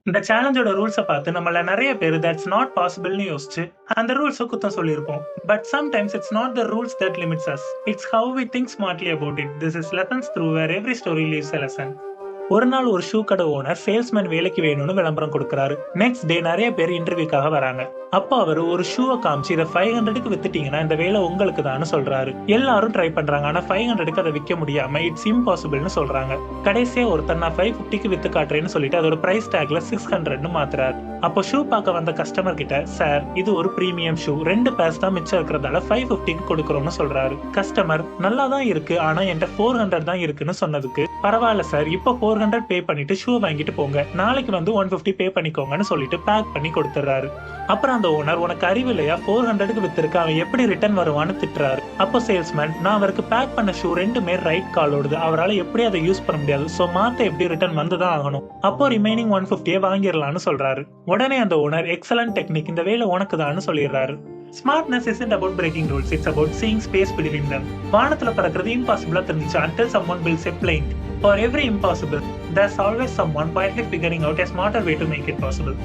இந்த சேலஞ்சோட ரூல்ஸ பார்த்து நம்மள நெறைய பேரு தட்ஸ் நாட் பாசிபிள்னு யோசிச்சு அந்த ரூல்ஸ குத்தம் சொல்லியிருப்போம். But sometimes it's not the rules that limits us. It's how we think smartly about it. This is lessons through where every story leaves a lesson. ஒரு நாள் ஒரு ஷூ கடை ஓனர் சேல்ஸ்மேன் வேலைக்கு வேணும்னு விளம்பரம் கொடுக்கறாரு. நெக்ஸ்ட் டே நிறைய பேர் இன்டர்வியூக்காக வராங்க. அப்போ அவர் ஒரு ஷூவை காமிச்சு இதை 500க்கு வித்துட்டீங்கன்னா இந்த வேலை உங்களுக்கு தான் சொல்றாரு. எல்லாரும் ட்ரை பண்றாங்க, ஆனா 500க்கு அதை விற்க முடியாம இட்ஸ் இம்பாசிபிள்னு சொல்றாங்க. கடைசியா ஒருத்தர் நான் 550க்கு வித்து காட்டுறேன்னு சொல்லிட்டு அதோட பிரைஸ் டேக்ல 600ன்னு மாத்துறாரு. அப்போ ஷூ பார்க்க வந்த கஸ்டமர் கிட்ட, சார் இது ஒரு பிரீமியம் ஷூ, 2 பேர்ஸ் தான் மிச்சம் இருக்கிறதால 550க்கு கொடுக்கறோம்னு சொல்றாரு. கஸ்டமர் நல்லா தான் இருக்கு, ஆனா என்கிட்ட 400 தான் இருக்குன்னு சொன்னதுக்கு, பரவாயில்ல சார், இப்போ 400 பே பண்ணிட்டு ஷூ வாங்கிட்டு போங்க, நாளைக்கு வந்து 150 பே பண்ணிக்கோங்கன்னு சொல்லிட்டு பேக் பண்ணி கொடுத்துறாரு. அப்புறம் அந்த ஓனர், உனக்கு அறிவில்லையா, 400க்கு வித்திருக்க, அவன் எப்படி ரிட்டர்ன் வருவான்னு திட்டுறாரு. அப்போ சேல்ஸ்மேன், நான் அவருக்கு பேக் பண்ண ஷூ ரெண்டுமே ரைட் கால் ஓடுது, அவரால் எப்படி அதை யூஸ் பண்ண முடியாது, சோ மாத்த எப்படி ரிட்டர்ன் வந்துதான் ஆகணும், அப்போ ரிமைனிங் 150 வாங்கிடலாம்னு சொல்றாரு. உடனே அந்த ஓனர், எக்ஸலன்ட் டெக்னிக், இந்த வேலை உனக்கு தான் சொல்லிடுறாரு. Smartness isn't about breaking rules, it's about seeing space between them. வானத்துல பறக்கிறது இம்பாசிபிளா தெரிஞ்சுச்சு until someone builds a plane. For every impossible, there's always someone quietly figuring out a smarter way to make it possible.